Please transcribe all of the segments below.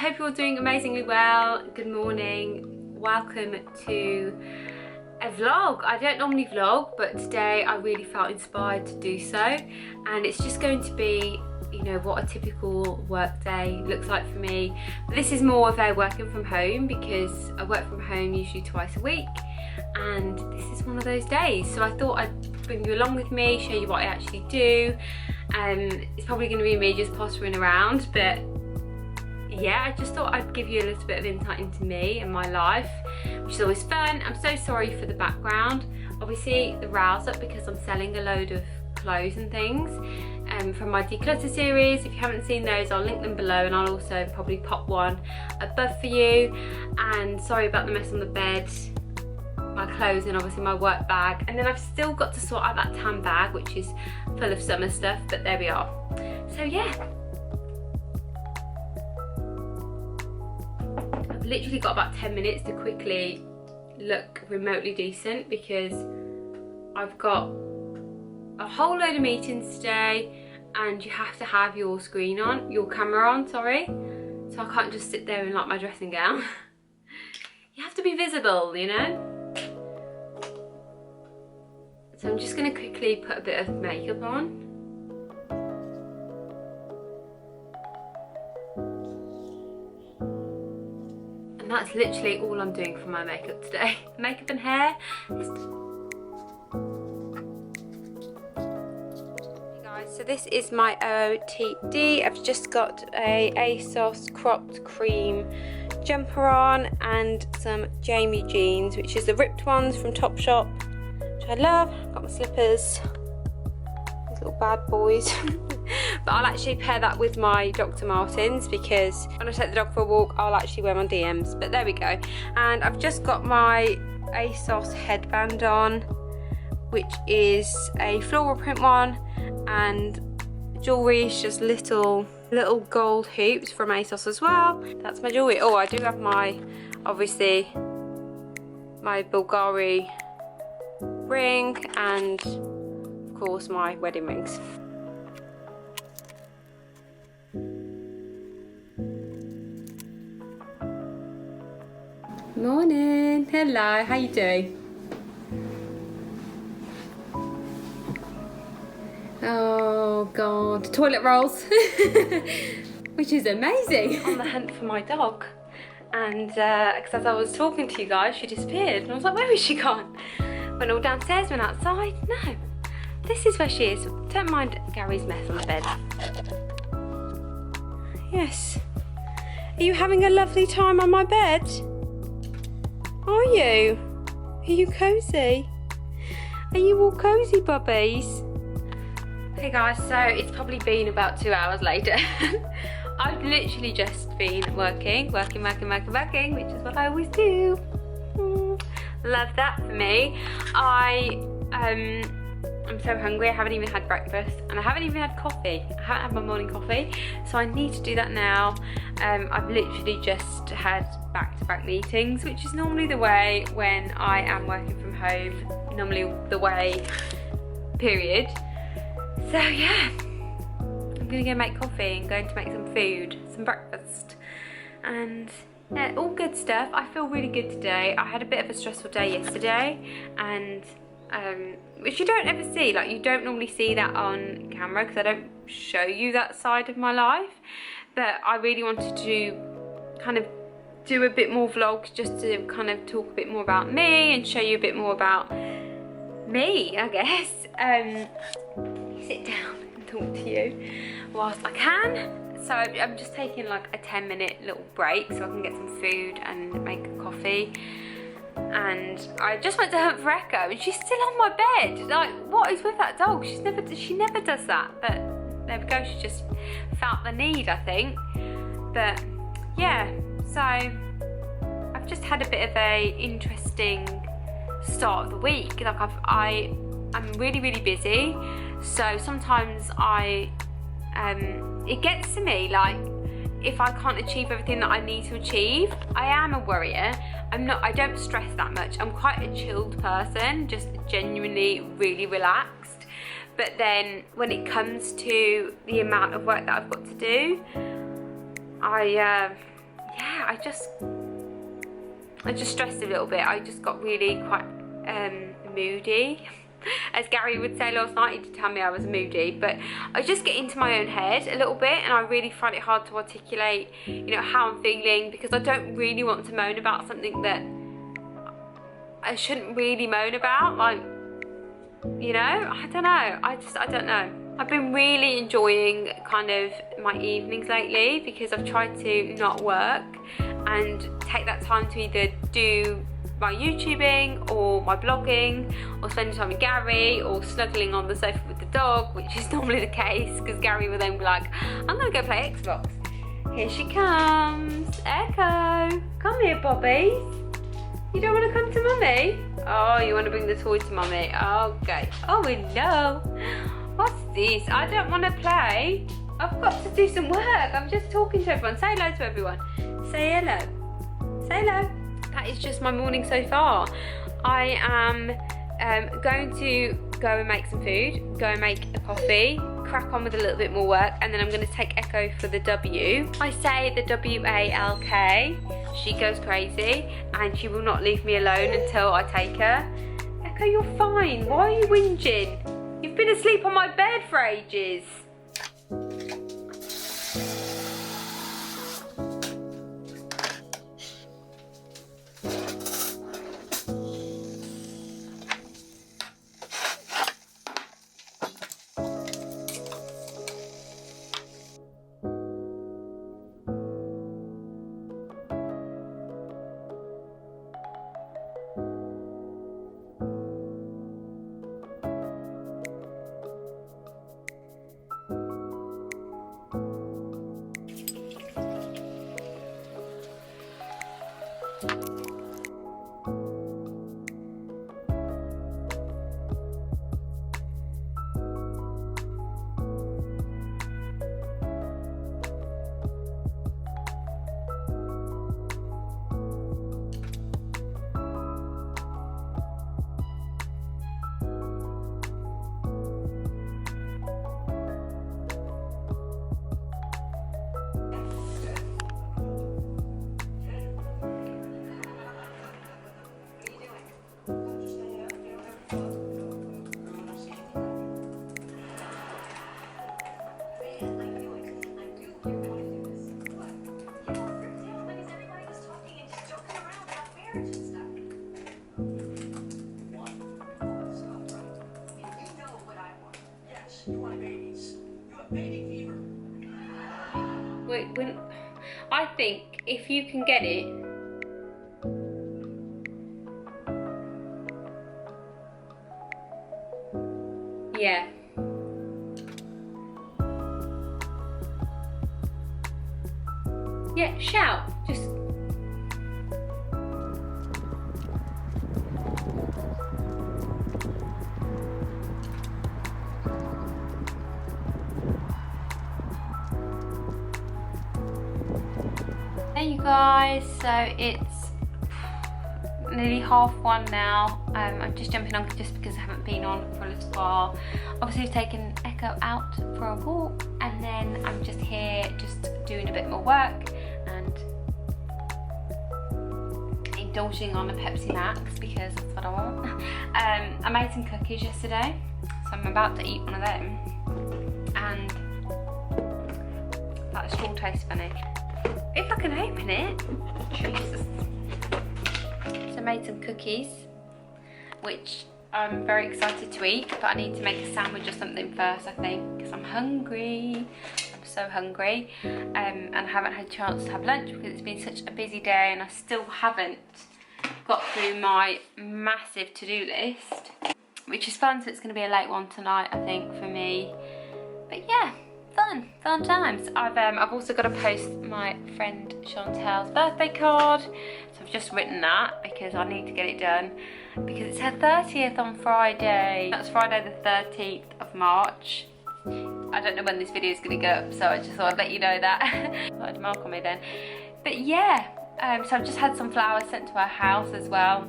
hope you're all doing amazingly well. Good morning. Welcome to a vlog. I don't normally vlog, but today I really felt inspired to do so, and it's just going to be, you know, what a typical work day looks like for me. But this is more of a working from home because I work from home usually twice a week, and this is one of those days. So I thought I'd bring you along with me, show you what I actually do. It's probably going to be me just pottering around, but yeah, I just thought I'd give you a little bit of insight into me and my life, which is always fun. I'm so sorry for the background. Obviously the rail's up because I'm selling a load of clothes and things from my declutter series. If you haven't seen those, I'll link them below, and I'll also probably pop one above for you. And sorry about the mess on the bed, my clothes and obviously my work bag, and then I've still got to sort out that tan bag which is full of summer stuff, but there we are. So yeah, I've literally got about 10 minutes to quickly look remotely decent because I've got a whole load of meetings today, and you have to have your screen on, your camera on, sorry, so I can't just sit there in like my dressing gown. You have to be visible, you know. So I'm just going to quickly put a bit of makeup on. And that's literally all I'm doing for my makeup today. Makeup and hair. Hey guys, so this is my OTD. I've just got a ASOS cropped cream jumper on and some Jamie jeans, which is the ripped ones from Topshop, which I love. Got my slippers, these little bad boys. But I'll actually pair that with my Dr. Martens because when I take the dog for a walk, I'll actually wear my DMs. But there we go. And I've just got my ASOS headband on, which is a floral print one, and jewellery is just little gold hoops from ASOS as well. That's my jewellery. Oh, I do have my, obviously, my Bulgari ring, and of course my wedding rings. Morning. Hello, how you doing? Oh god, toilet rolls. Which is amazing. On the hunt for my dog, and because as I was talking to you guys, she disappeared, and I was like, where is she gone? Went all downstairs, went outside. No, this is where she is. Don't mind Gary's mess on the bed. Yes. Are you having a lovely time on my bed? Are you? Are you cozy? Are you all cozy, bubbies? Okay guys, so it's probably been about 2 hours later. I've literally just been working, which is what I always do. Love that for me. I'm so hungry. I haven't even had breakfast, and I haven't even had coffee. I haven't had my morning coffee, so I need to do that now. I've literally just had back-to-back meetings, which is normally the way when I am working from home, normally the way, period. So yeah, I'm gonna go make coffee and going to make some food, some breakfast, and yeah, all good stuff. I feel really good today. I had a bit of a stressful day yesterday, and which you don't ever see, like you don't normally see that on camera because I don't show you that side of my life, but I really wanted to kind of do a bit more vlogs just to kind of talk a bit more about me and show you a bit more about me, I guess. Sit down and talk to you whilst I can. So I'm just taking like a 10-minute little break so I can get some food and make a coffee. And I just went to hunt for Echo, and she's still on my bed. Like, what is with that dog? She never does that. But there we go. She just felt the need, I think. But yeah, so I've just had a bit of a interesting start of the week. Like I'm really busy. So sometimes it gets to me, like, if I can't achieve everything that I need to achieve. I am a worrier. I don't stress that much. I'm quite a chilled person, just genuinely really relaxed. But then when it comes to the amount of work that I've got to do, I yeah, I just stressed a little bit. I just got really quite moody. As Gary would say last night, he did tell me I was moody, but I just get into my own head a little bit, and I really find it hard to articulate, you know, how I'm feeling, because I don't really want to moan about something that I shouldn't really moan about. Like, you know, I don't know. I don't know. I've been really enjoying kind of my evenings lately, because I've tried to not work and take that time to either do my YouTubing or my blogging, or spending time with Gary, or snuggling on the sofa with the dog, which is normally the case, because Gary will then be like, I'm gonna go play Xbox. Here she comes. Echo, come here, Bobby. You don't want to come to mummy? Oh, you want to bring the toy to mummy? Okay. Oh no. What's this? I don't want to play. I've got to do some work. I'm just talking to everyone. Say hello to everyone. Say hello. Say hello. That is just my morning so far. I am going to go and make some food, go and make a coffee, crack on with a little bit more work, and then I'm going to take Echo for the W. I say the W-A-L-K. She goes crazy, and she will not leave me alone until I take her. Echo, you're fine. Why are you whinging? You've been asleep on my bed for ages. I think if you can get it, yeah. Yeah, shout. Just hey you guys, so it's nearly 1:30 now. I'm just jumping on just because I haven't been on for a little while. Obviously I've taken Echo out for a walk, and then I'm just here just doing a bit more work and indulging on a Pepsi Max because that's what I want. I made some cookies yesterday, so I'm about to eat one of them, and that straw tastes funny. If I can open it, Jesus. So I made some cookies, which I'm very excited to eat, but I need to make a sandwich or something first, I think, because I'm hungry. I'm so hungry, and I haven't had a chance to have lunch because it's been such a busy day, and I still haven't got through my massive to-do list, which is fun. So it's going to be a late one tonight, I think, for me. But yeah. Fun times. I've also got to post my friend Chantel's birthday card, so I've just written that because I need to get it done, because it's her 30th on Friday. That's Friday the 13th of March. I don't know when this video is going to go up, so I just thought I'd let you know that. Thought I'd mark on me then. But yeah, so I've just had some flowers sent to her house as well,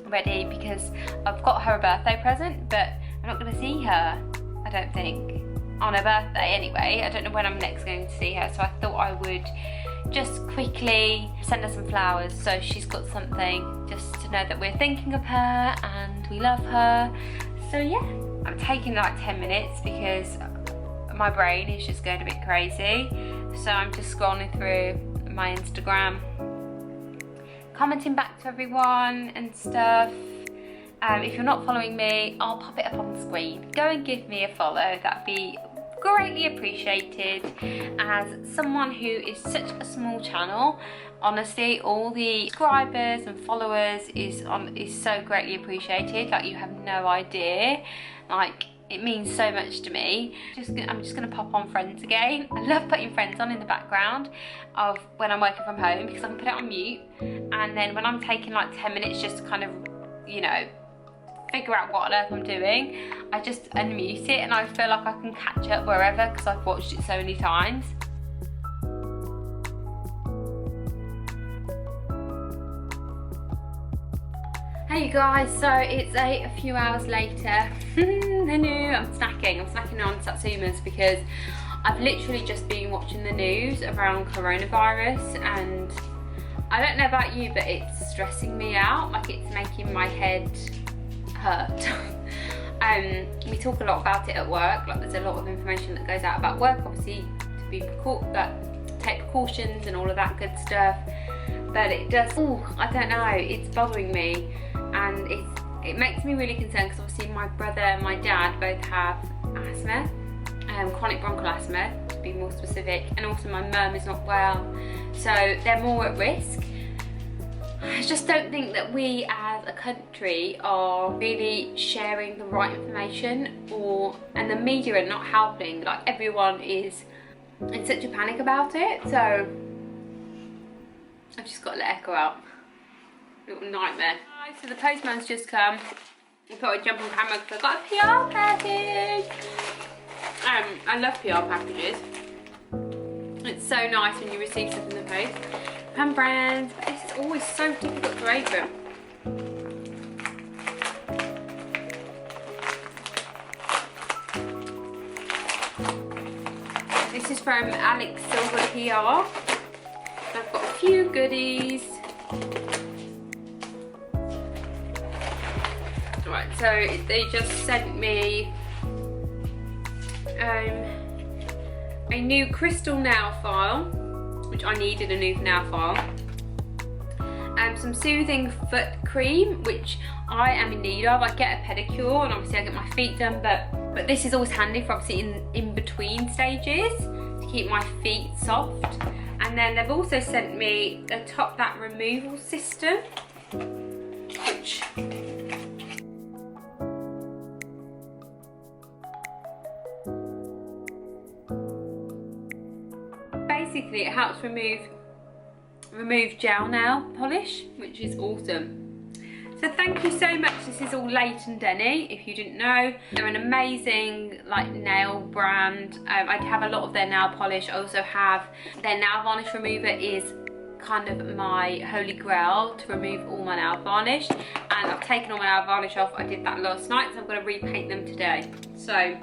ready, because I've got her a birthday present, but I'm not going to see her, I don't think, on her birthday anyway. I don't know when I'm next going to see her, so I thought I would just quickly send her some flowers so she's got something just to know that we're thinking of her and we love her. So yeah, I'm taking like 10 minutes because my brain is just going a bit crazy. So I'm just scrolling through my Instagram, commenting back to everyone and stuff. If you're not following me, I'll pop it up on the screen. Go and give me a follow, that'd be greatly appreciated. As someone who is such a small channel, honestly, all the subscribers and followers is so greatly appreciated. Like, you have no idea. Like, it means so much to me. I'm just gonna pop on Friends again. I love putting Friends on in the background of when I'm working from home because I can put it on mute, and then when I'm taking like 10 minutes just to kind of, you know, figure out what on earth I'm doing, I just unmute it and I feel like I can catch up wherever because I've watched it so many times. Hey you guys, so it's a few hours later. I'm snacking on satsumas because I've literally just been watching the news around coronavirus, and I don't know about you, but it's stressing me out. Like, it's making my head hurt. We talk a lot about it at work. Like, there's a lot of information that goes out about work, obviously, to be take precautions and all of that good stuff. But it does, I don't know, it's bothering me, and it makes me really concerned because obviously my brother and my dad both have asthma, chronic bronchial asthma to be more specific, and also my mum is not well, so they're more at risk. I just don't think that we as a country are really sharing the right information, and the media are not helping. Like, everyone is in such a panic about it, so I've just got to let Echo out. Little nightmare. So the postman's just come. I thought I'd jump on camera because I got a PR package. I love PR packages. It's so nice when you receive stuff in the post. And brands, but it's always so difficult to open. This is from Alex Silver PR. I've got a few goodies. Right, so they just sent me a new crystal nail file, which I needed a new nail file. Some soothing foot cream, which I am in need of. I get a pedicure and obviously I get my feet done, but this is always handy for obviously in between stages to keep my feet soft. And then they've also sent me a top that removal system, which basically it helps remove gel nail polish, which is awesome. So thank you so much. This is all Leighton Denny, if you didn't know. They're an amazing like nail brand. I have a lot of their nail polish. I also have their nail varnish remover, is kind of my holy grail to remove all my nail varnish. And I've taken all my nail varnish off. I did that last night, so I'm going to repaint them today. So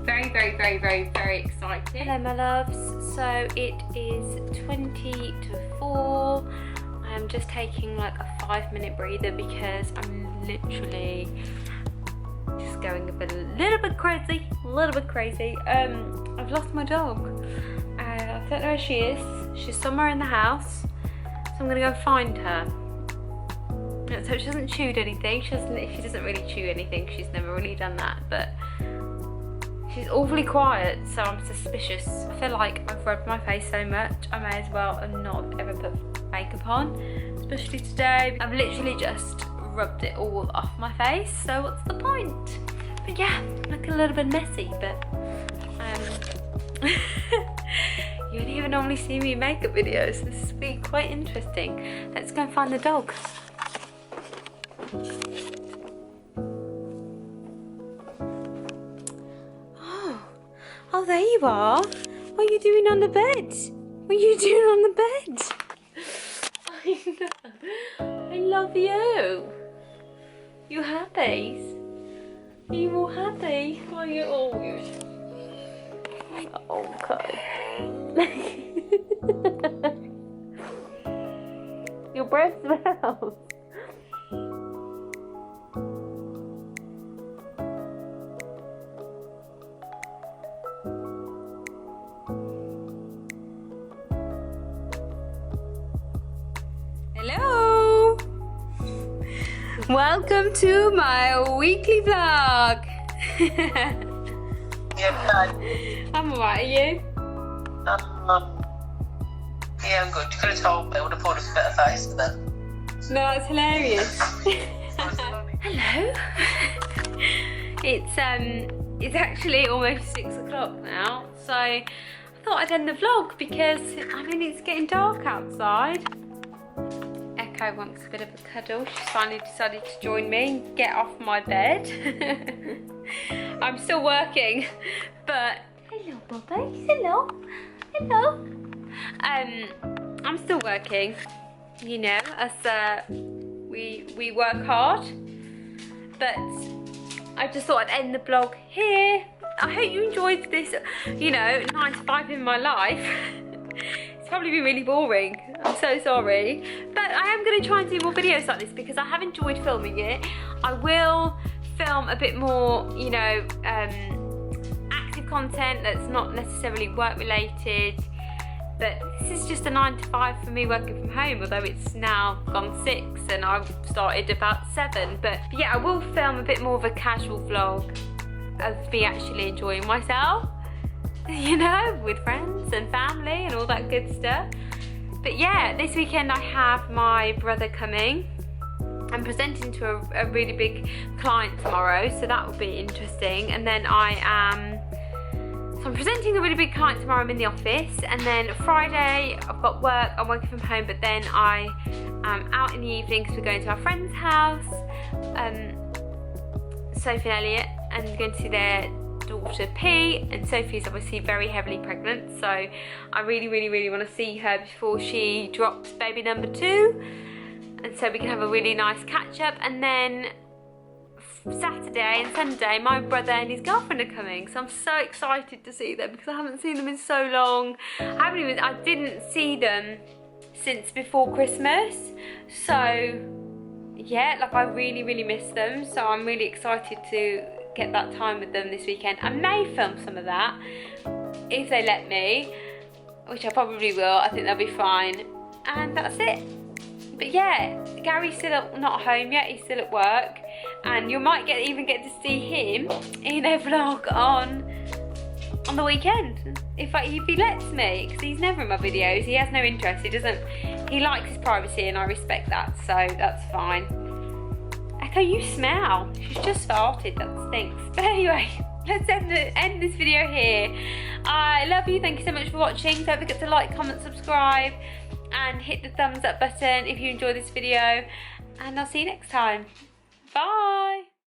very, very, very, very, very excited. Hello my loves. So it is 20 to 4. I'm just taking like a 5-minute breather because I'm literally just going a little bit crazy. I've lost my dog. I don't know where she is. She's somewhere in the house, so I'm gonna go find her. So she hasn't chewed anything. She doesn't really chew anything. She's never really done that, but she's awfully quiet, so I'm suspicious. I feel like I've rubbed my face so much, I may as well not ever put makeup on, especially today. I've literally just rubbed it all off my face, so what's the point? But yeah, look a little bit messy, but you don't even normally see me in makeup videos, so this will be quite interesting. Let's go and find the dog. Oh, there you are. What are you doing on the bed? What are you doing on the bed? I know. I love you. You happy? Are you all happy? Are you all? Okay. breath smells. Hello! Welcome to my weekly vlog. Yeah, I'm alright, are you? yeah, I'm good. You could have told me. I would have pulled a better face for that. No, that's hilarious. Hello. It's actually almost 6 o'clock now, so I thought I'd end the vlog because I mean it's getting dark outside. Echo wants a bit of a cuddle. She's finally decided to join me and get off my bed. I'm still working, but hello, Bobby. Hello, hello. I'm still working. You know, as we work hard, but I just thought I'd end the vlog here. I hope you enjoyed this, you know, 9 to 5 in my life. It's probably been really boring. I'm so sorry. But I am going to try and do more videos like this because I have enjoyed filming it. I will film a bit more, you know, active content that's not necessarily work related. But this is just a 9 to 5 for me working from home, although it's now gone 6 and I've started about 7. But yeah, I will film a bit more of a casual vlog of me actually enjoying myself, you know, with friends and family and all that good stuff. But yeah, this weekend I have my brother coming. I'm presenting to a really big client tomorrow, so that will be interesting. And then I'm presenting a really big client tomorrow. I'm in the office, and then Friday I've got work. I'm working from home, but then I am out in the evening because we're going to our friend's house, Sophie and Elliot, and going to see their daughter P. And Sophie's obviously very heavily pregnant, so I really want to see her before she drops baby number 2, and so we can have a really nice catch up. And then Saturday and Sunday my brother and his girlfriend are coming, so I'm so excited to see them because I haven't seen them in so long. I didn't see them since before Christmas, so yeah, like I really miss them, so I'm really excited to get that time with them this weekend. I may film some of that if they let me, which I probably will. I think they'll be fine, and that's it. But yeah, Gary's still not home yet, he's still at work, and you might even get to see him in a vlog on the weekend, if he lets me, because he's never in my videos. He has no interest, he likes his privacy, and I respect that, so that's fine. Echo, you smell. She's just farted, that stinks. But anyway, let's end this video here. I love you, thank you so much for watching. Don't forget to like, comment, subscribe, and hit the thumbs up button if you enjoyed this video, and I'll see you next time. Bye.